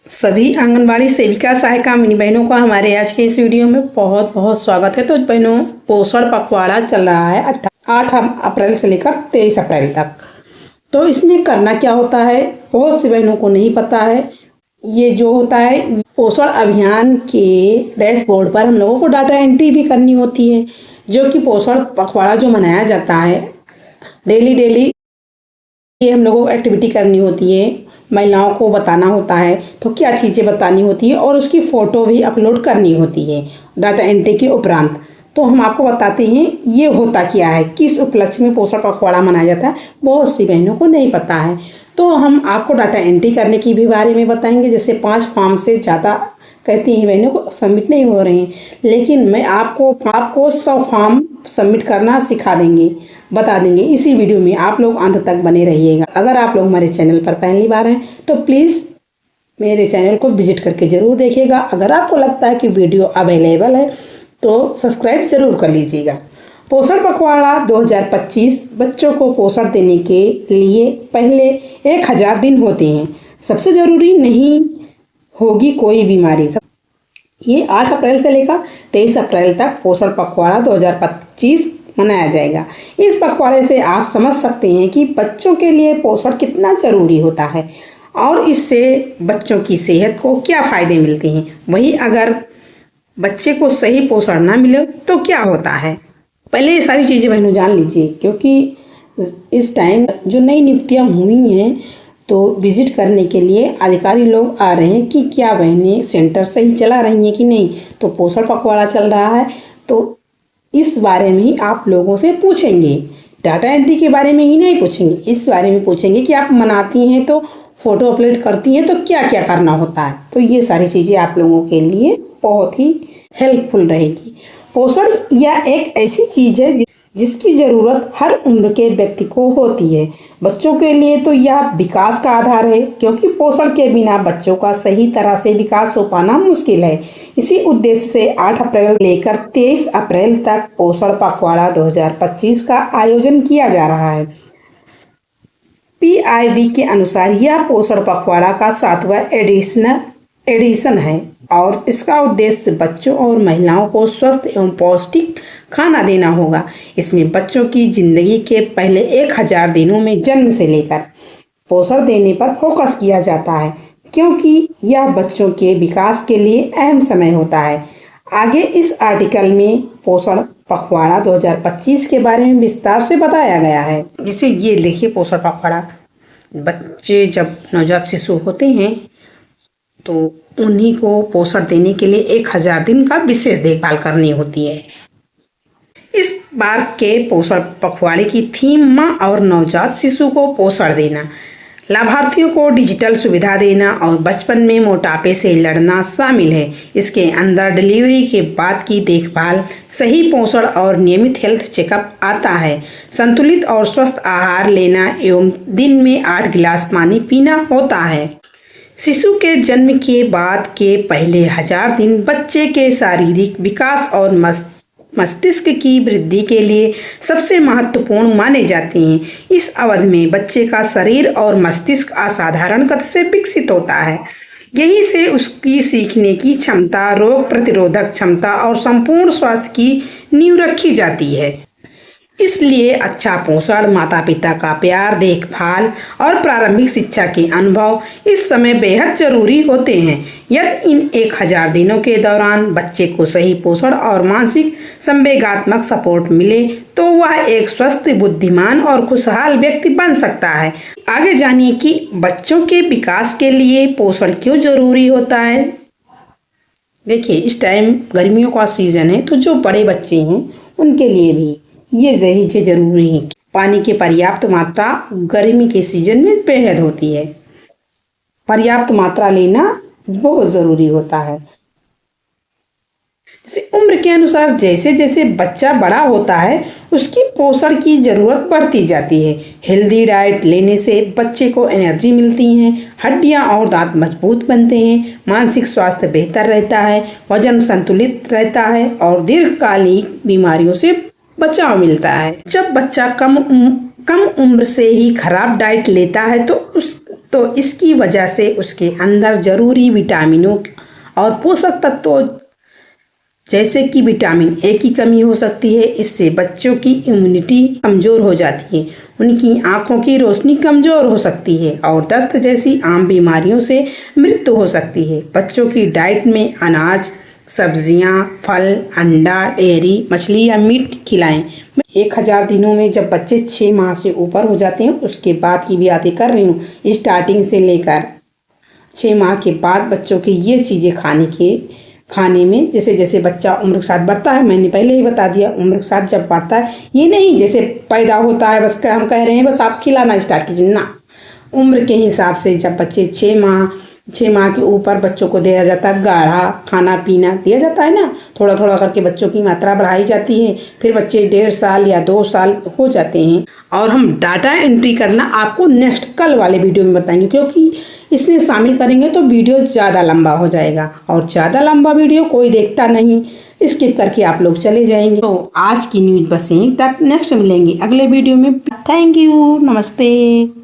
सभी आंगनबाड़ी सेविका सहायिका मिनी बहनों का हमारे आज के इस वीडियो में बहुत बहुत स्वागत है। तो बहनों, पोषण पखवाड़ा चल रहा है 8 अप्रैल से लेकर 23 अप्रैल तक। तो इसमें करना क्या होता है, बहुत सी बहनों को नहीं पता है। ये जो होता है, पोषण अभियान के डैशबोर्ड पर हम लोगों को डाटा एंट्री भी करनी होती है, जो कि पोषण पखवाड़ा जो मनाया जाता है डेली ये हम लोगों को एक्टिविटी करनी होती है, महिलाओं को बताना होता है। तो क्या चीज़ें बतानी होती है और उसकी फ़ोटो भी अपलोड करनी होती है डाटा एंट्री के उपरांत। तो हम आपको बताते हैं ये होता क्या है, किस उपलक्ष्य में पोषण पखवाड़ा मनाया जाता है। बहुत सी बहनों को नहीं पता है, तो हम आपको डाटा एंट्री करने की भी बारे में बताएंगे। जैसे 5 फॉर्म से ज़्यादा कहती हैं बहनों को सबमिट नहीं हो रहे हैं, लेकिन मैं आपको 100 फॉर्म सबमिट करना सिखा देंगे, बता देंगे इसी वीडियो में। आप लोग अंत तक बने रहिएगा। अगर आप लोग हमारे चैनल पर पहली बार हैं तो प्लीज़ मेरे चैनल को विजिट करके ज़रूर देखिएगा। अगर आपको लगता है कि वीडियो अवेलेबल है तो सब्सक्राइब ज़रूर कर लीजिएगा। पोषण पखवाड़ा 2025 बच्चों को पोषण देने के लिए पहले 1000 दिन होते हैं। सबसे ज़रूरी नहीं होगी कोई बीमारी। ये 8 अप्रैल से लेकर 23 अप्रैल तक पोषण पखवाड़ा 2025 मनाया जाएगा। इस पखवाड़े से आप समझ सकते हैं कि बच्चों के लिए पोषण कितना ज़रूरी होता है और इससे बच्चों की सेहत को क्या फ़ायदे मिलते हैं। वहीं अगर बच्चे को सही पोषण ना मिले तो क्या होता है, पहले ये सारी चीज़ें बहनों जान लीजिए, क्योंकि इस टाइम जो नई नियुक्तियाँ हुई हैं तो विजिट करने के लिए अधिकारी लोग आ रहे हैं कि क्या बहनें सेंटर सही चला रही हैं कि नहीं। तो पोषण पखवाड़ा चल रहा है तो इस बारे में ही आप लोगों से पूछेंगे। डाटा एंट्री के बारे में ही नहीं पूछेंगे, इस बारे में पूछेंगे कि आप मनाती हैं तो फ़ोटो अपलोड करती हैं तो क्या क्या करना होता है। तो ये सारी चीज़ें आप लोगों के लिए बहुत ही हेल्पफुल रहेगी। पोषण यह एक ऐसी चीज़ है जिसकी ज़रूरत हर उम्र के व्यक्ति को होती है। बच्चों के लिए तो यह विकास का आधार है, क्योंकि पोषण के बिना बच्चों का सही तरह से विकास हो पाना मुश्किल है। इसी उद्देश्य से 8 अप्रैल लेकर 23 अप्रैल तक पोषण पखवाड़ा 2025 का आयोजन किया जा रहा है। PIB के अनुसार यह पोषण पखवाड़ा का 7वां एडिशन है और इसका उद्देश्य बच्चों और महिलाओं को स्वस्थ एवं पौष्टिक खाना देना होगा। इसमें बच्चों की जिंदगी के पहले 1000 दिनों में जन्म से लेकर पोषण देने पर फोकस किया जाता है, क्योंकि यह बच्चों के विकास के लिए अहम समय होता है। आगे इस आर्टिकल में पोषण पखवाड़ा 2025 के बारे में विस्तार से बताया गया है। जैसे ये देखिए, पोषण पखवाड़ा, बच्चे जब नवजात शिशु होते हैं तो उन्हीं को पोषण देने के लिए 1000 दिन का विशेष देखभाल करनी होती है। इस बार के पोषण पखवाड़े की थीम माँ और नवजात शिशु को पोषण देना, लाभार्थियों को डिजिटल सुविधा देना और बचपन में मोटापे से लड़ना शामिल है। इसके अंदर डिलीवरी के बाद की देखभाल, सही पोषण और नियमित हेल्थ चेकअप आता है। संतुलित और स्वस्थ आहार लेना एवं दिन में 8 गिलास पानी पीना होता है। शिशु के जन्म के बाद के पहले 1000 दिन बच्चे के शारीरिक विकास और मस्तिष्क की वृद्धि के लिए सबसे महत्वपूर्ण माने जाते हैं। इस अवधि में बच्चे का शरीर और मस्तिष्क असाधारण गति से विकसित होता है। यही से उसकी सीखने की क्षमता, रोग प्रतिरोधक क्षमता और संपूर्ण स्वास्थ्य की नींव रखी जाती है। इसलिए अच्छा पोषण, माता पिता का प्यार, देखभाल और प्रारंभिक शिक्षा के अनुभव इस समय बेहद जरूरी होते हैं। यदि इन 1000 दिनों के दौरान बच्चे को सही पोषण और मानसिक संवेगात्मक सपोर्ट मिले तो वह एक स्वस्थ, बुद्धिमान और खुशहाल व्यक्ति बन सकता है। आगे जानिए कि बच्चों के विकास के लिए पोषण क्यों जरूरी होता है। देखिए, इस टाइम गर्मियों का सीजन है तो जो बड़े बच्चे हैं उनके लिए भी ये चीज़ें जरूरी है। पानी की पर्याप्त मात्रा गर्मी के सीजन में बेहद होती है। पर्याप्त मात्रा लेना बहुत ज़रूरी होता है। जैसे उम्र के अनुसार जैसे जैसे बच्चा बड़ा होता है उसकी पोषण की ज़रूरत बढ़ती जाती है। हेल्दी डाइट लेने से बच्चे को एनर्जी मिलती है, हड्डियां और दांत मजबूत बनते हैं, मानसिक स्वास्थ्य बेहतर रहता है, वजन संतुलित रहता है और दीर्घकालिक बीमारियों से बचाव मिलता है। जब बच्चा कम उम्र से ही खराब डाइट लेता है तो इसकी वजह से उसके अंदर ज़रूरी विटामिनों और पोषक तत्वों जैसे कि विटामिन ए की कमी हो सकती है। इससे बच्चों की इम्यूनिटी कमज़ोर हो जाती है, उनकी आँखों की रोशनी कमज़ोर हो सकती है और दस्त जैसी आम बीमारियों से मृत्यु हो सकती है। बच्चों की डाइट में अनाज, सब्जियां, फल, अंडा, डेयरी, मछली या मीट खिलाएं। 1000 दिनों में जब बच्चे 6 माह से ऊपर हो जाते हैं, उसके बाद की भी बातें कर रही हूँ, स्टार्टिंग से लेकर 6 माह के बाद बच्चों की ये चीज़ें खाने में जैसे जैसे बच्चा उम्र के साथ बढ़ता है, मैंने पहले ही बता दिया, उम्र के साथ जब बढ़ता है, ये नहीं जैसे पैदा होता है बस हम कह रहे हैं बस आप खिलाना स्टार्ट कीजिए ना। उम्र के हिसाब से जब बच्चे 6 माह के ऊपर बच्चों को दिया जाता है गाढ़ा खाना पीना दिया जाता है ना, थोड़ा थोड़ा करके बच्चों की मात्रा बढ़ाई जाती है। फिर बच्चे 1.5 साल या 2 साल हो जाते हैं और हम डाटा एंट्री करना आपको नेक्स्ट कल वाले वीडियो में बताएंगे, क्योंकि इसमें शामिल करेंगे तो वीडियो ज़्यादा लंबा हो जाएगा और ज़्यादा लंबा वीडियो कोई देखता नहीं, स्किप करके आप लोग चले जाएंगे। तो आज की न्यूज़ बस यहीं तक, नेक्स्ट मिलेंगे अगले वीडियो में। थैंक यू, नमस्ते।